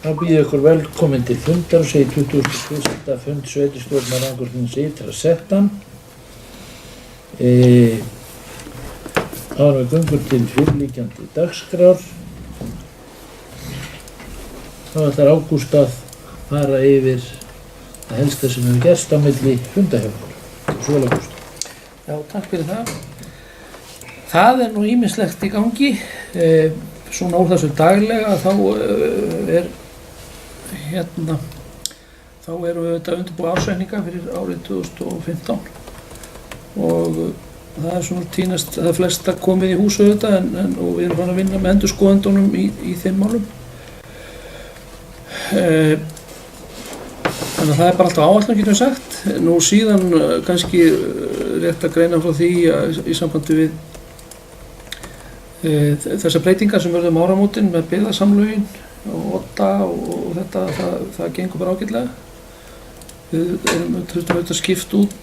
Þá býð ég ykkur velkomin til fundar og segi 21. fund sveitarstjórnar Rangárþings ytra settan. Áður við göngum til fyrirliggjandi dagskrár. Þá ætlar Ágúst að fara yfir það helsta sem hefur gerst á milli funda hjá okkur. Svo Ágúst. Já, takk fyrir það. Það nú ýmislegt í gangi. Svona úr þessu daglega þá þá erum við auðvitað undirbúið ársreikninga fyrir árið 2015 og það svona tínast, það flesta komið í hús auðvitað og við erum farin að vinna með endurskoðendunum í þeim málum. Þannig að það bara alltaf áætlun, getum við sagt. Nú síðan kannski rétt að greina frá því í sambandi við þessar breytingar sem verðum áramótin með byggðasamlögin og Odda og þetta, það gengur bara ágætlega. Við þurftum auðvitað að skipta út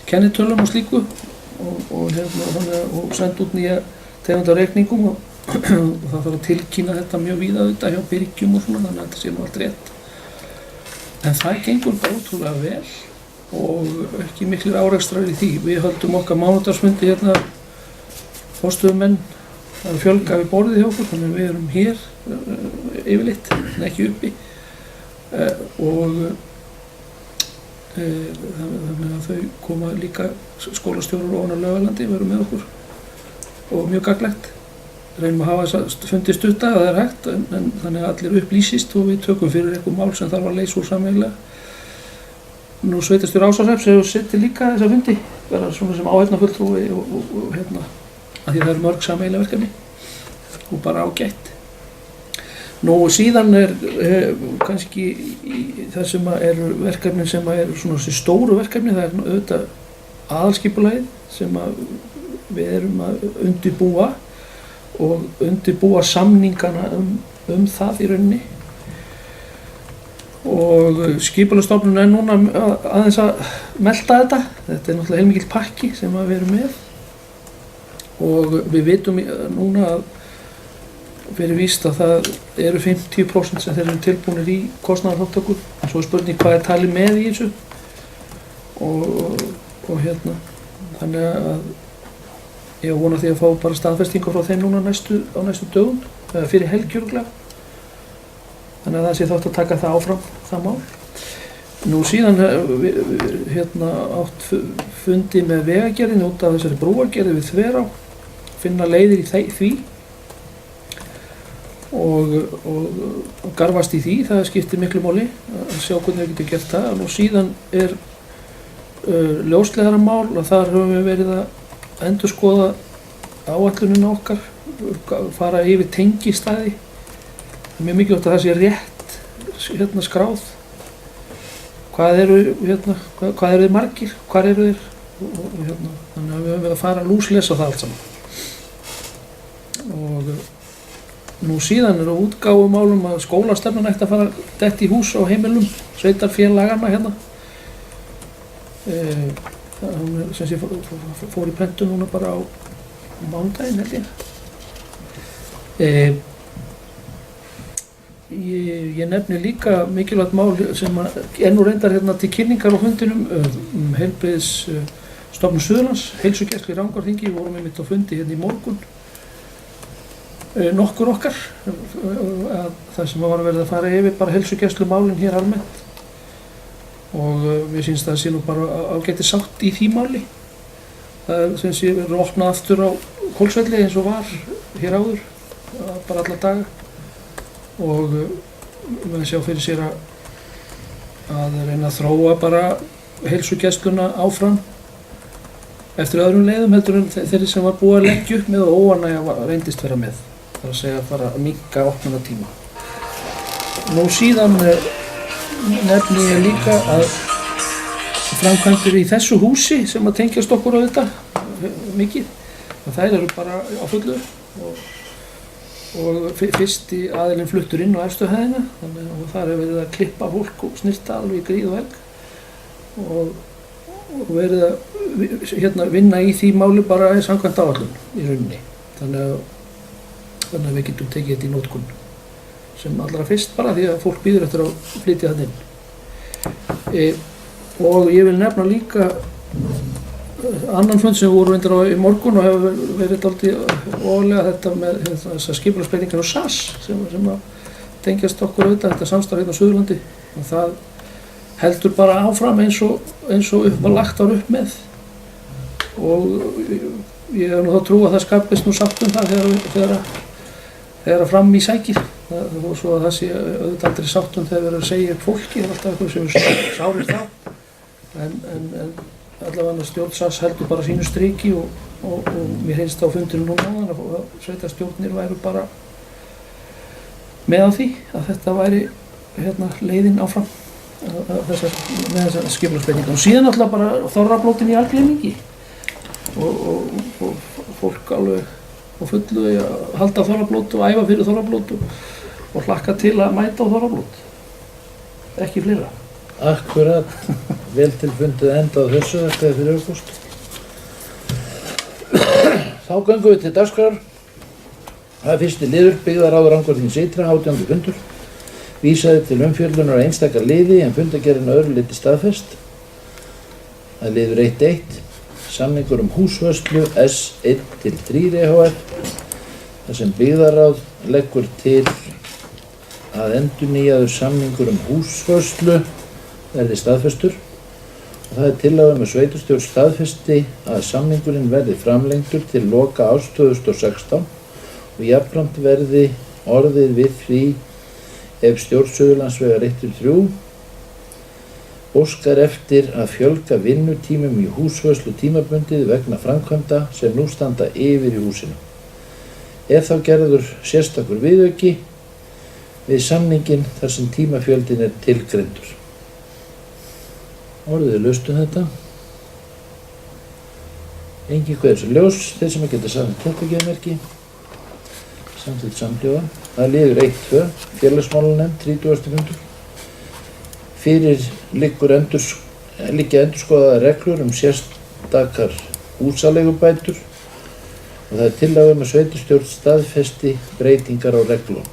kennitölum og slíku og senda út nýja tegund af reikningum og það þarf að tilkynna þetta mjög víða auðvitað hjá byrgjum og svona, þannig að þetta sé nú allt rétt. En það gengur bara ótrúlega vel og ekki miklir árekstrar í því. Við höldum okkar mánudagsfundi forstöðumenn, það fjölga við borðið hjá okkur, þannig að við erum hér yfirleitt, en ekki uppi. Þannig að þau koma líka skólastjórar ofan á Laugalandi, veru með okkur og mjög gagnlegt. Reynum að hafa þessa fundi stutta ef það hægt, en þannig að allir upplýsist og við tökum fyrir eitthvað mál sem þarf að leysa úr sameiginlega. Nú sveitarstjóri Ásárhrepps hefur setið líka þessa fundi, vera svona sem áheyrnarfulltrúi og að því það eru mörg sameiginleg verkefni og bara ágætt. Nú síðan kannski það sem eru verkefni sem eru svona þessi stóru verkefni, það auðvitað aðalskipulagið sem við erum að undirbúa og undirbúa samningana það í rauninni. Og skipulagsstofnun núna aðeins að melta þetta. Þetta náttúrulega heilmikill pakki sem við erum með og við vitum núna að fyrir víst að það eru 50% sem þeir eru tilbúnir í kostnaðarþátttöku, en svo spurning hvað talið með í þessu og þannig að ég vona því að fá bara staðfestingu frá þeim núna á næstu dögum eða fyrir helgi örugglega. Þannig að það sé þátt að taka það áfram, það mál. Nú síðan átt fundi með vegagerðinni út af þessari brúargerði við Þverá, finna leiðir í því og garfast í því, það skiptir miklu máli að sjá hvernig við getum gert það. Nú síðan ljósleiðaramál og þar höfum við verið að endurskoða áætlunina okkar, fara yfir tengistæði. Það mjög mikilvægt að það sé rétt skráð. Hvað eru þeir margir, hvar eru þeir þannig að við höfum verið að fara að lúslesa það allt saman. Og nú síðan eru útgáfumálum að skólastefnan ætti að fara dett í hús á heimilum sveitarfélaganna sem sé fór í prentun núna bara á mánudaginn held ég. Ég nefni líka mikilvægt mál sem nú reyndar til kynningar á fundinum Heilbrigðisstofnun Suðurlands, heilsugæslu í Rangárþingi, vorum einmitt á fundi í morgun. Nokkur okkar, það sem var verið að fara yfir bara heilsugæslumálin hér almennt og mér finnst það sé nú bara ágætis sátt í því máli. Það sem sé verið opnað aftur á Hólsvelli eins og var hér áður, bara alla daga. Og við sjá fyrir sér að reyna að þróa bara heilsugæsluna áfram eftir öðrum leiðum heldur en þeirri sem var búið að leggja upp með og óánægja reyndist vera með. Það er að segja bara að minnka opnunartíma. Nú síðan nefni ég líka að framkvæmdir í þessu húsi sem að tengjast okkur á þetta mikið, þær eru bara á fullu og fyrsti aðilinn fluttur inn á efstu hæðina, og þar er verið að klippa fólk og snirta alveg í gríð og egg og verið að vinna í því máli bara samkvæmt áætlun í rauninni. Þannig að þannig að við getum tekið þetta í notkun sem allra fyrst bara því að fólk býður eftir að flytja þarna inn. Og ég vil nefna líka annan fund sem voru reyndar í morgun og hefur verið dálítið ofarlega þetta með þessar skipulagsbreytingar á SAS sem að tengjast okkur auðvitað, þetta samstarf hérna á Suðurlandi, og það heldur bara áfram eins og upp var lagt upp með, og ég hef nú þá trú að það skapist nú sátt það þegar fram í sækir, og svo að það sé auðvitað aldrei sátt þegar verður að segja upp fólki, það er alltaf eitthvað sem sárir þá, en allavega stjórn SAS heldur bara sínu striki og mér heyrist á fundinu núna að sveitarstjórnir væru bara með á því að þetta væri leiðin áfram með þessar skipulagsbreytingar. Og síðan alltaf bara þorrablótin í algleymingi og fólk alveg á fullu að halda þorrablót og æfa fyrir þorrablót og hlakka til að mæta á þorrablót, ekki fleira. Akkurat, vel til fundið enda á þessu, þetta fyrir august. Þá göngum við til dagskrár. Það er fyrsti liður, byggðaráð Rangárþings ytra, 18. fundur. Vísaði til umfjöllunar á einstakar liði en fundargerðin öðru leyti staðfest. Það er liður 1.1. Samningur húsvörslu S1-3 EHF. Þar sem byggðaráð leggur til að endurnýjaður samningur húsvörslu verði staðfestur, og það er tillaga að sveitarstjórn staðfesti að samningurinn verði framlengdur til loka árs 2016 og jafnframt verði orðið við því ef stjórn Suðurlandsvegar 1-3 óskar eftir að fjölga vinnutímum í húsvörslu tímabundið vegna framkvæmda sem nú standa yfir í húsinu. Er þá gerður sérstakur viðauki við samninginn þar sem tímafjöldin er tilgreindur. Orðið er laust þetta. Engin kveður sér ljós, þeir sem að geta samþykkt þetta geðmerki. Samþykkt samhljóða. Það er liður 1.2, félagsmálanefnd, 30. fundur. Fyrir liggja endurskoðaðar reglur sérstakar húsaleigubætur og það er tillaga að sveitarstjórn staðfesti breytingar á reglum.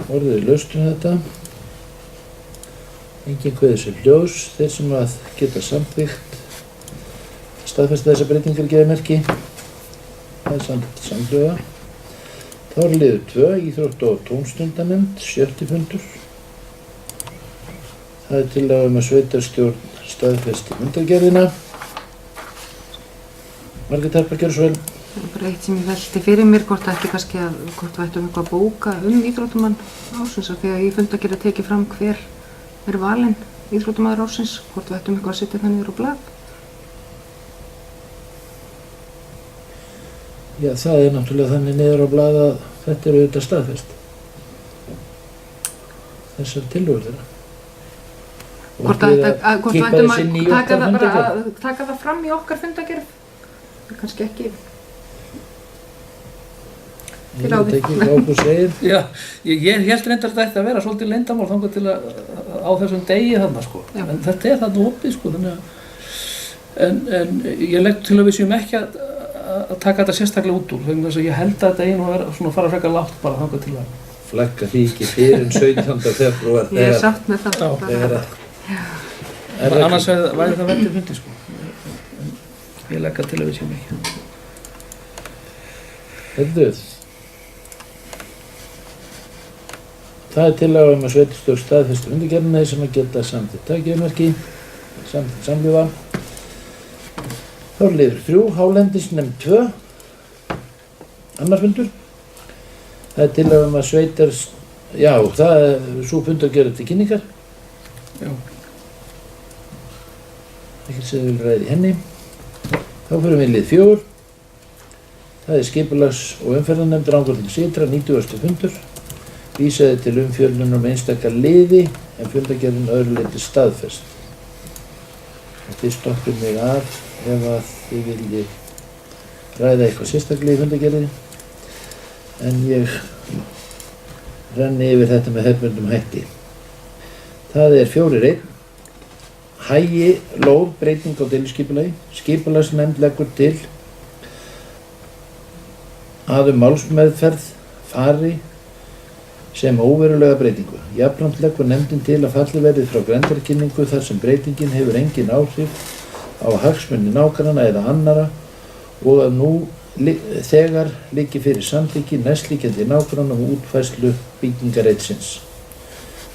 Orðið er laust þetta. Engin kveður sér ljós, þeir sem að geta samþykkt staðfesta þessar breytingar geðmerki. Það er samþykkt samhljóða. Þá er liður 2, íþrótta- og tómstundanefnd, 7. fundur. Það er tillaga að sveitarstjórn staðfesti fundargerðina. Margrét Harpa, gjörðu svo vel. Það er bara eitt sem ég velti fyrir mér, hvort við ættum eitthvað að bóka íþróttamann ársins, af því að í fundargerð er tekið fram hver er valinn íþróttamaður ársins, hvort við ættum eitthvað að setja það niður á blað. Já, það er náttúrulega þannig niður á blað að þetta er auðvitað staðfest. Þessar tillögur þeirra. Hvort við ættum að taka það fram í okkar fundargerð. Kannski ekki. Ég veit ekki hvað þú segir. Já, ég held reyndar að þetta ætti að vera svolítið leyndarmál þangað til að á þessum degi þarna sko. Já. En þetta er þarna opið sko, þannig að en ég legg til að við séum ekki að taka þetta sérstaklega út úr, þannig að ég held að þetta eigi nú að vera svona að fara frekar lágt bara þangað til að Flagga því ekki fyrir 17. febrúar. Ég er sátt með það. Annars væri það veldig fundi sko. Ég legg til að við séum ekki. Heyrðu. Það er tillaga að sveitarstjórn staðfesti fundargerðina þeir sem að geta samþykkt geðmerki, samþykkt samhljóða. Þá er liður 3, hálendisnefnd 2, annar fundur. Það er tillaga að já, það er svo fundargerð til kynningar. Já. Ekkert sem við ræði henni. Þá fyrir við lið 4. Það er skipulags- og umferðarnefnd Rangárþings ytra, 90. fundur. Vísaði til umfjöllunar einstakar liði en fundargerðin öðru leyti staðfest. Og þið stoppið mig af ef að þið viljið ræða eitthvað sérstaklega í fundargerðinni. En ég renni yfir þetta með hefðbundum hætti. Það er 4.1. Hægi lóð breyting á deiliskipulagi. Skipulagsnefnd leggur til að málsmeðferð fari sem óverulega breytingu. Jafnframt leggur nefndin til að fallið verði frá grenndarkynningu þar sem breytingin hefur engin áhrif á hagsmuni nágranna eða annara og að nú þegar liggi fyrir samþykki næstlíkjandi nágranna um útfærslu byggingareitsins.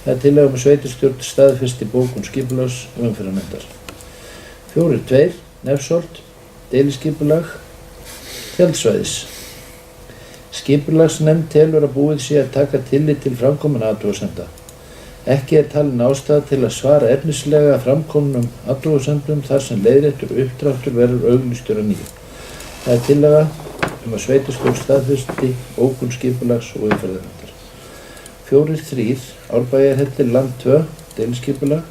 Það er tillaga með sveitarstjórn staðfesti bókun skipulags umferðarnefndar. 4.2. Nefsholt, deiliskipulag, tjaldsvæðis. Skipulagsnefnd telur að búið sé að taka tillit til framkominna athugasemda. Ekki er talin ástæða til að svara efnislega framkomnum athugasemdum þar sem leiðréttur uppdráttur verður auglýstur að nýju. Það er tillaga að sveitarstjórn staðfesti bókun skipulags og umferðarnefndar. 4.3. Árbæjarhellir land 2, deiliskipulag.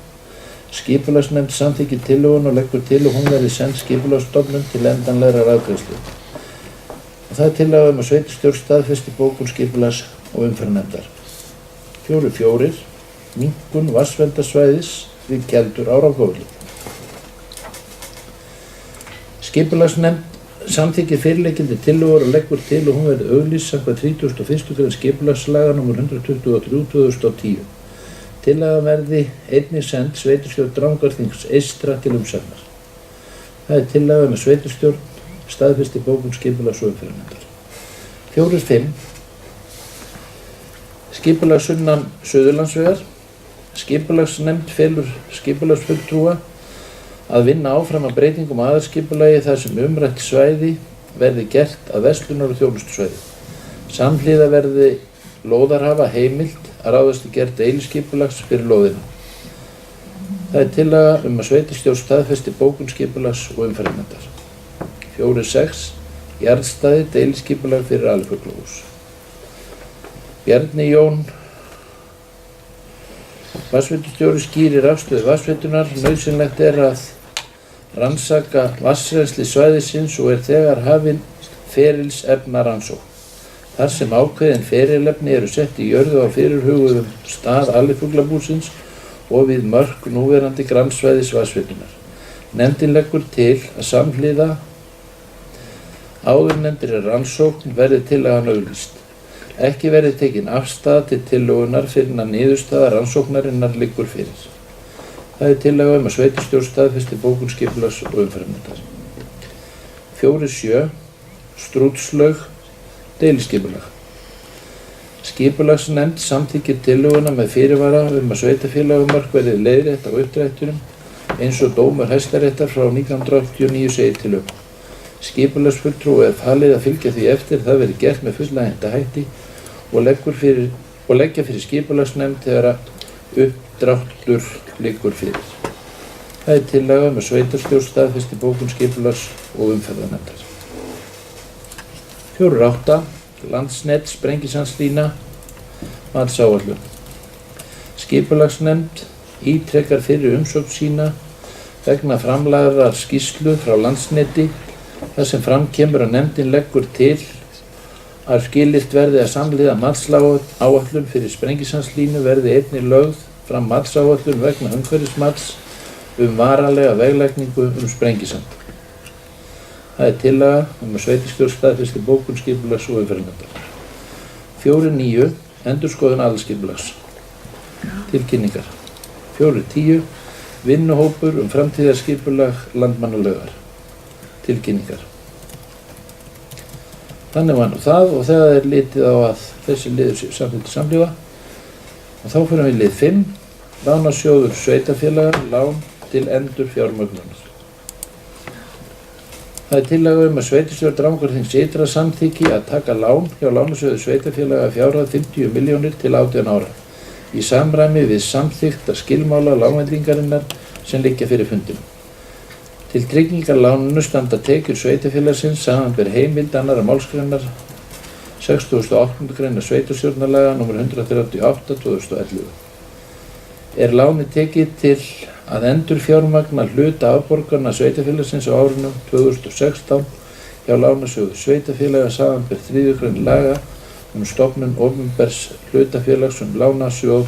Skipulagsnefnd samþykkir tillögun og leggur til að hún verði send skipulagsstofnun til endanlegrar afgreiðslu. Það er tillaga að sveitarstjórn staðfesti bókun skipulags og umferðarnefndar. 4.4. Minnkun vatnsverndarsvæðis við Keldur á Rangárvalli. Skipulagsnefnd samþykkir fyrirliggjandi tillögur og leggur til að hún verði auglýst samkvæmt 31. grein skipulagslaga nr. 123/2010. Tillaga verði einnig send sveitarstjórn Rangárþings eystra til umsagnar. Það er tillaga að sveitarstjórn staðfesti bókun skipulags og umferðarnefndar. 4.5. Skipulag sunnan Suðurlandsvegar. Skipulagsnefnd felur skipulagsfulltrúa að vinna áfram að breytingum á aðalskipulagi þar sem umrætt svæði verði gert að verslunar- og þjónustusvæði. Samhliða verði lóðarhafa heimilt að ráðast í gerð deiliskipulags fyrir lóðina. Það er tillaga að sveitarstjórn staðfesti bókun skipulags og umferðarnefndar. 4.6. Jarðstæði deiliskipulag fyrir Alifuglahús. Bjarni Jón vatnsveitustjóri skýrir afstöðu vatnsveitunar. Nauðsynlegt er að rannsaka vatnsrennsli svæðisins og er þegar hafin ferilsefnarannsókn. Þar sem ákveðin ferilefni eru sett í jörðu á fyrirhuguðum stað Alifuglabúsins og við mörk núverandi grannsvæðis vatnsveitunar. Nefndin leggur til að samhliða áðurnefndri rannsókn verði tillagan auglýst. Ekki verði tekin afstaða til tillögunar fyrr en að niðurstaða rannsóknarinnar liggur fyrir. Það er tillaga að sveitarstjórn staðfesti bókun skipulags og umferðarnefndar. 4.7. Strútslaug, deiliskipulag. Skipulagsnefnd samþykkir tillöguna með fyrirvara að sveitarfélagamörk verði leiðrétt á uppdrættunum eins og dómur Hæstaréttar frá 1989 segir til um. Skipulagsfulltrúa er falið að fylgja því eftir það verði gert með fullnægjandi hætti og leggja fyrir skipulagsnefnd þegar uppdráttur liggur fyrir. Það er tillaga að sveitarstjórn staðfesti bókun skipulags og umferðarnefndar. 4.8. Landsnet Sprengisandslína matsáætlun. Skipulagsnefnd ítrekar fyrir umsókn sína vegna framlagðrar skýrslu frá Landsneti þar sem fram kemur að nefndin leggur til að skilyrt verði að samhliða matsáætlun fyrir Sprengisandslínu verði einnig lögð fram matsáætlun vegna umhverfismats varanlega veglægningu Sprengisand. Það er tillaga að sveitarstjórn staðfesti bókun skipulags og umferðarnefndar. 4.9. Endurskoðun aðalskipulags. Tilkynningar. 4.10. Vinnuhópur framtíðarskipulag Landmannalaugar. Tilkynningar. Þannig var nú það og þegar er litið á að þessi liður séu samþykktir samhliða og þá fyrir við lið 5. Lánasjóður sveitarfélaga, lán til endurfjármögnunar. Það er tillaga að sveitarstjórn Rangárþings ytra samþykki að taka lán hjá Lánasjóði sveitarfélaga fjárhæð 50 milljónir til 18 ára í samræmi við samþykkta skilmála lánveitingarinnar sem liggja fyrir fundinum. Til tryggingar láninu standa tekjur sveitarfélagsins samanber heimild annarra málsgreinar 68. greinar sveitarstjórnarlaga nr. 138/2011. Er lánið tekið til að endurfjármagna hluta afborgana sveitarfélagsins á árinu 2016 hjá Lánasjóði sveitarfélaga samanber 3. grein laga stofnun opinbers hlutafélags Lánasjóð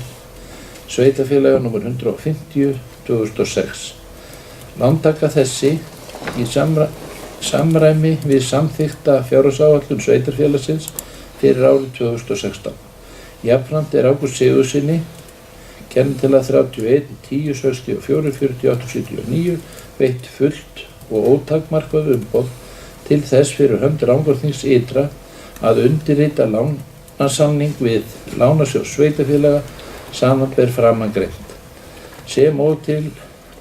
sveitarfélaga nr. 150/2006. Lántaka þessi samræmi við samþykkta fjárhagsáætlun sveitarfélagsins fyrir árið 2016. Jafnframt Ágúst Sigurðssyni, kennitala 31 10 64 48 79, veitt fullt og ótakmarkað umboð til þess fyrir hönd Rangárþings ytra að undirrita lánasamning við Lánasjóð sveitarfélaga samanber framangreint, sem og til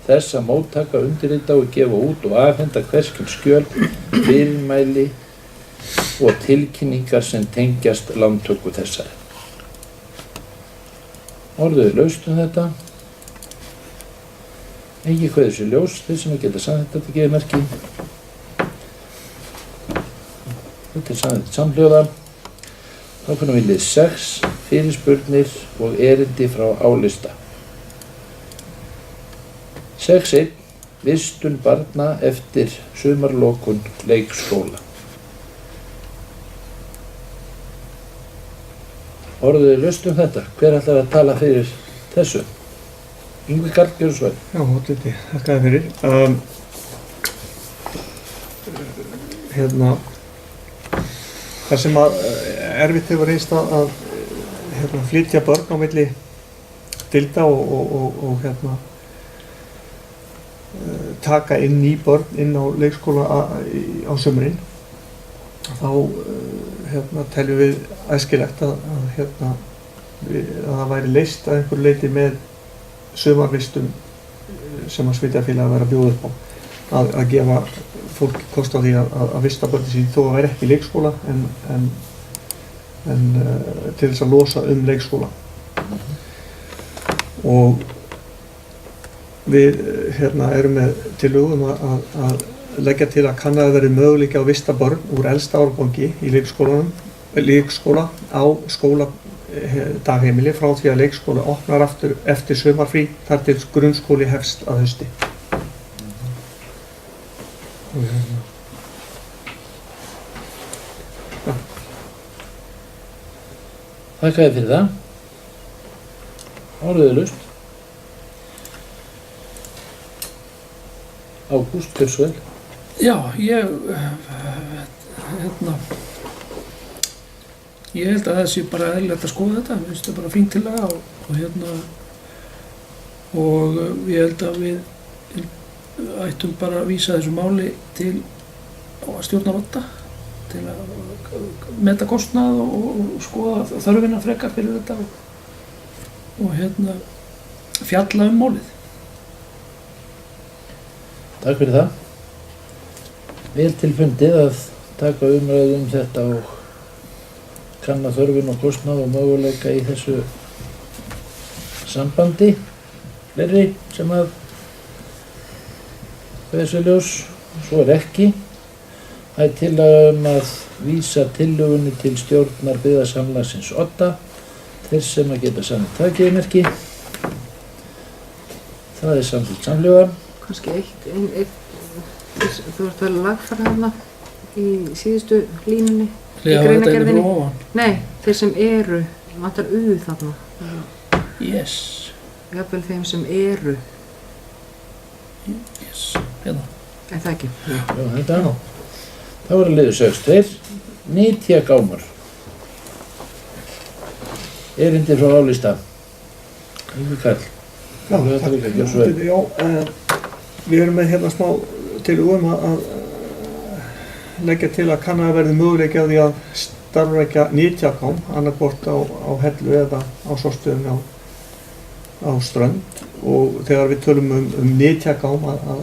þess að móttaka, undirrita og gefa út og afhenda hvers kyns skjöl, fyrirmæli og tilkynningar sem tengjast lántöku þessari. Orðið laust þetta. Ekki kveður sér ljós, þeir sem geta samþykkt þetta gefið merki. Þetta samþykkt samhljóða. Þá finnum við lið 6, fyrirspurnir og erindi frá álista. 6.1. Vistun barna eftir sumarlokun leikskóla. Orðið laust þetta. Hver ætlar að tala fyrir þessu? Yngvi Karl, gjörðu svo vel. Já, hóttið, þakka þér fyrir. Það sem erfitt hefur reynst að flytja börn á milli deilda og taka inn ný börn inn á leikskóla á sumrin, þá teljum við æskilegt að það væri leyst að einhverju leyti með sumarvistun sem að sveitarfélagið væri að bjóða upp á, að gefa fólk kost á því að vista börnin sín þó að væri ekki í leikskóla en til þess að losa leikskóla. Og við erum með tillögu að leggja til að kannað verði möguleiki á að vista börn úr elsta árgangi í leikskóla á skóladagheimili frá því að leikskóla opnar aftur eftir sumarfrí þar til grunnskóli hefst að hausti. Þakka þér fyrir það. Orðið laust. Ágúst, gjörðu svo vel. Já, ég held að það sé bara eðlilegt að skoða þetta. Mér finnst það bara fín tillaga og ég held að við ættum bara að vísa þessu máli til stjórnar Odda til að meta kostnað og skoða þörfina frekar fyrir þetta og fjalla málið. Takk fyrir það. Vel til fundið að taka umræðu þetta og kanna þörfin og kostnað og möguleika í þessu sambandi. Fleiri sem að þessu ljós, svo ekki. Það tillaga að vísa tillögunni til stjórnar byggðasamlagsins Odda, þeir sem að geta samþykkt það gefið merki. Það samþykkt samhljóða. Kannski eitt, þú ert vel að lagfæra þarna í síðustu línunni í greinargerðinni. Nei, þeir sem eru, vantar þarna. Yes. Jafnvel þeim sem eru. Yes, hérna. Er það ekki? Já, þetta. Það var að liður 6.2. Nytjagámar. Erindi frá álista. Yngvi Karl. Já, við erum með hérna smá tillögu að leggja til að kannað verði möguleiki á því að starfrækja nytjagám annarkvort á Hellu eða á Sorpstöðinni á Strönd, og þegar við tölum nytjagám að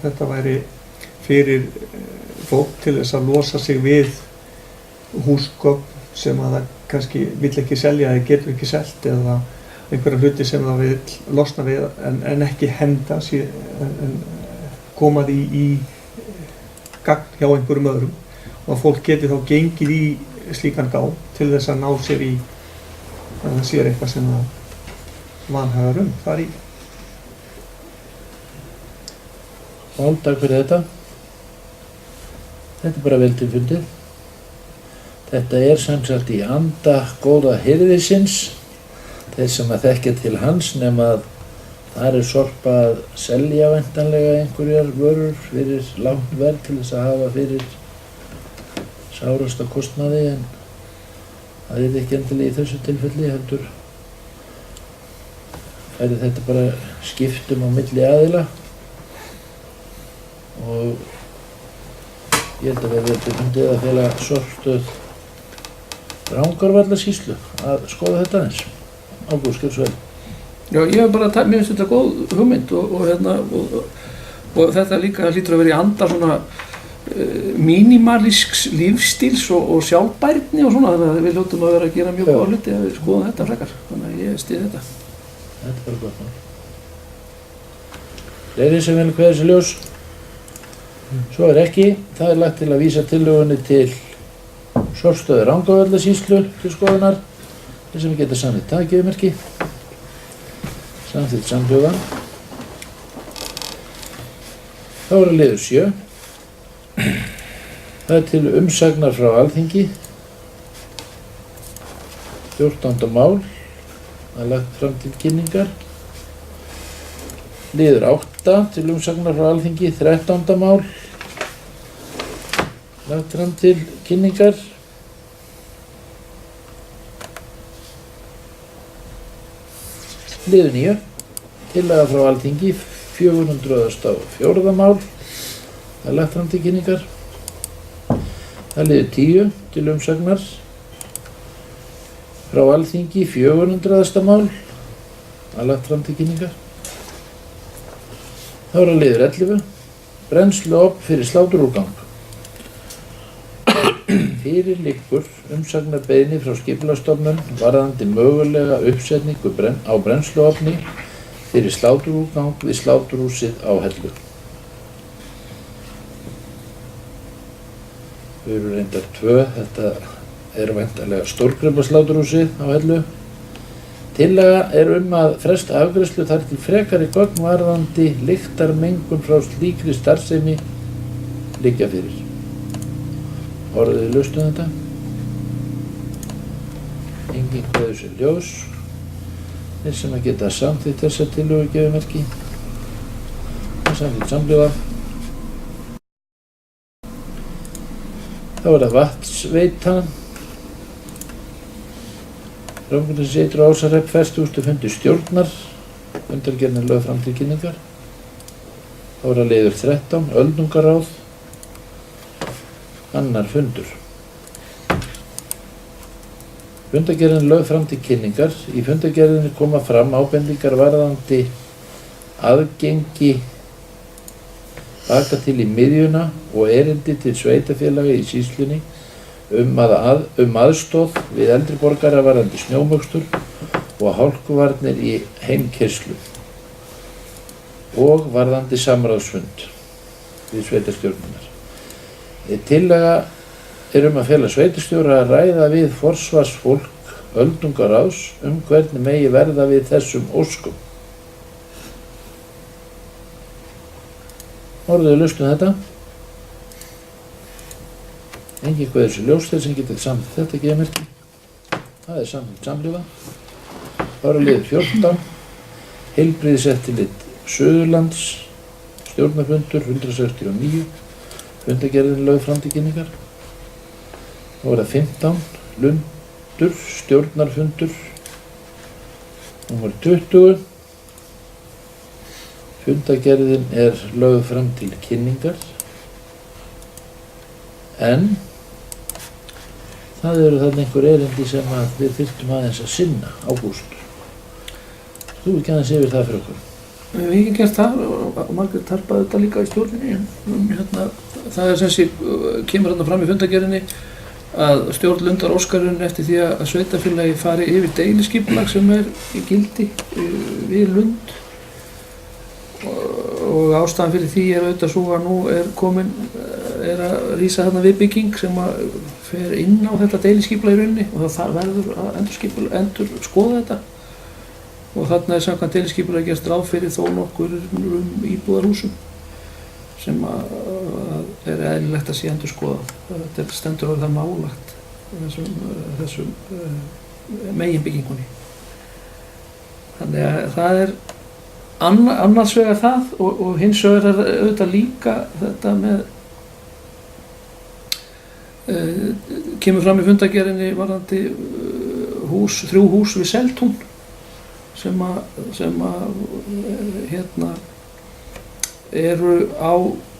þetta væri fyrir fólk til þess að losa sig við húsgögn sem að það kannski vill ekki selja eða getur ekki selt, eða einhverja hluti sem það vil losna við en ekki henda, en koma því í gagn hjá einhverjum öðrum, og að fólk geti þá gengið í slíkan gám til þess að ná sér í að það sér eitthvað sem það vanhagar þar í. Takk fyrir þetta. Þetta er bara vel til fundið. Þetta er sem sagt í anda góða hirðisins, þeir sem að þekkja til hans, nema að Þar Sorpa að selja væntanlega einhverjar vörur fyrir lágt verð til þess að hafa fyrir sárasta kostnaði, en það ekki endilega í þessu tilfelli, heldur færi þetta bara skiptum á milli aðila og ég held að við verðum fundið að fela Sorpstöð Rangárvallasýslu að skoða þetta aðeins. Ágúst, gjörðu svo vel. Já, ég hef bara, mér finnst þetta góð hugmynd og þetta líka hlýtur að vera í anda svona mínimalísks lífstíls og sjálfbærni og svona, þannig að við hljótum að vera að gera mjög góða hluti ef við skoðum þetta frekar, þannig að ég styð þetta. Þetta bara gott mál. Fleiri sem vilja kveða sér ljós? Svo ekki, það lagt til að vísa tillögunni til Sorpstöðvar Rangárvallasýslu til skoðunar, þess að við geta samþykkt það gefmerki. Samþykkt samhljóða. Þá liður 7. Það til umsagnar frá Alþingi. 14. mál. Það lagt fram til kynningar. Liður 8 til umsagnar frá Alþingi. 13. mál. Lagt fram til kynningar. Liður 9. Tillaga frá Alþingi, 404. mál. Það lagt fram til kynningar. Það liður 10 til umsagnar frá Alþingi, 400. mál. Það lagt fram til kynningar. Þá liður 11. Brennsluofn fyrir sláturúrgang. Fyrir liggur umsagnarbeiðni frá Skipulagsstofnun varðandi mögulega uppsetningu á brennsluofni fyrir sláturúrgang við sláturhúsið á Hellu. Þau eru reyndar 2, þetta væntanlega stórgripasláturhúsið á Hellu. Tillaga að fresta afgreiðslu þar til frekari gögn varðandi lyktarmengun frá slíkri starfsemi liggja fyrir. Orðið laust þetta. Enginn kveður sér ljós. Þeir sem að geta samþykkt þessa tillögu gefmerki. Samþykkt samhljóða. Þá það Vatnsveitan. Rangárvallasýslu og Ásahrepp fertugasti fundur stjórnar. Fundargerðin lögð fram til kynningar. Þá það liður 13. Öldungaráð. Annar fundur. Fundargerðin lögð fram til kynningar. Í fundargerðinni koma fram ábendingar varðandi aðgengi baka til í miðjuna og erindi til sveitarfélaga í sýslunni um aðstoð við eldri borgara varðandi snjómokstur og hálkuvarnir í heimkeyrslu og varðandi samráðsfund við sveitarstjórnirnar. Tillaga að fela sveitarstjóra að ræða við forsvarsfólk Öldungaráðs hvernig megi verða við þessum óskum. Orðið laust þetta. Enginn kveður sér ljós, þeir sem geta samþykkt þetta gefmerki. Það samþykkt samhljóða. Þá liður 14. Heilbrigðiseftirlit Suðurlands, stjórnarfundur 169. Fundargerðin lögð fram til kynningar. Þá það 15. Lundur, stjórnarfundur nr. 20. Fundargerðin lögð fram til kynningar. En það eru þarna einhver erindi sem við þyrftum aðeins að sinna. Ágúst, þú ekki aðeins yfir það fyrir okkur? Við hefum ekki gert það og Margrét tarpaði þetta líka í stjórninni. Það sem sé kemur þarna fram í fundargerðinni að stjórn Lundar óskarinn eftir því að sveitarfélagi fari yfir deiliskipulag sem í gildi við Lund og ástæðan fyrir því auðvitað svo að nú að rísa þarna viðbygging sem fer inn á þetta deiliskipulag í rauninni og það verður að endur skoða þetta og þarna samkvæmt deiliskipulagi gert ráð fyrir þó nokkurum íbúðarhúsum sem eðlilegt að sé endur skoða. Þetta stendur orðið það málagt þessum meginbyggingunni. Þannig að það annars vegar það og hins vegar er auðvitað líka þetta með kemur fram í fundargerðinni varðandi þrjú hús við Seltún sem hérna eru á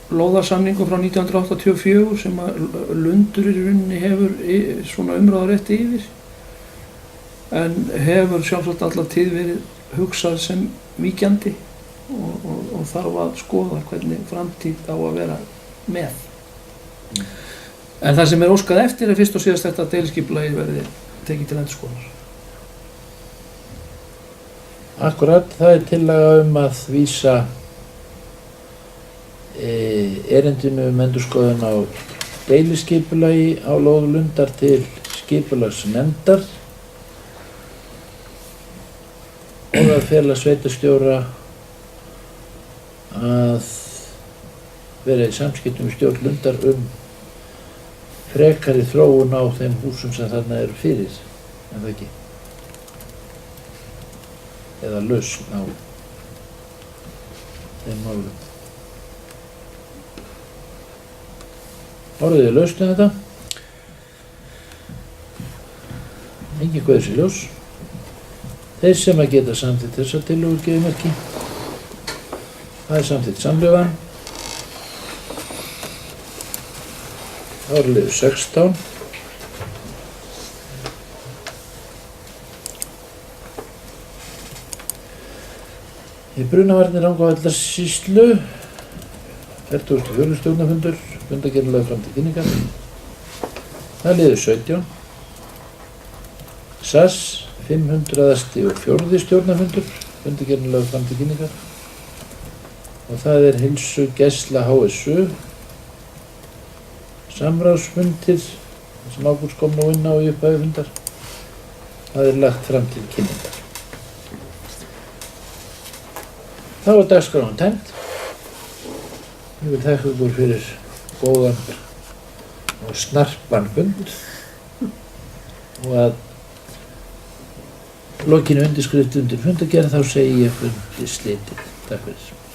lóðarsamningum frá 1984 sem að Lundur í rauninni hefur svona umráðarétt yfir en hefur sjálfsagt allar tíð verið hugsað sem víkjandi og þarf að skoða hvernig framtíð á að vera með. En það sem er óskað eftir er fyrst og síðast þetta að deiliskipulagið verði tekið til endurskoðunar. Akkurat, það er tillaga að vísa erindinu endurskoðun á deiliskipulagi á lóð Lundar til skipulagsnefndar og að fela sveitarstjóra að vera í samskiptum við stjórn Lundar frekari þróun á þeim húsum sem þarna eru fyrir, en það ekki? Eða lausn á þeim málum. Orðið lausn þetta. Engin guður sér ljós. Þeir sem að geta samþykkt þessar tillögur gefið merki. Það er samþykkt samhljóðan. Það var liður 16. Í Brunavarnir Rangárvallasýslu 44. stjórnarfundur, fundargerð lögð fram til kynningar. Það er liður 17. SAS 504. stjórnarfundur, fundargerð lögð fram til kynningar. Og það er heilsugæsla HSU, samráðsfundir sem Ágúst kom nú inn á í upphafi fundar. Það er lagt fram til kynningar. Þá er dagskráin tæmd. Ég vil þakka ykkur fyrir góðan og snarpan fund og að lokinu undirskrift undir fundargerð þá segi ég fundi slitið. Takk fyrir.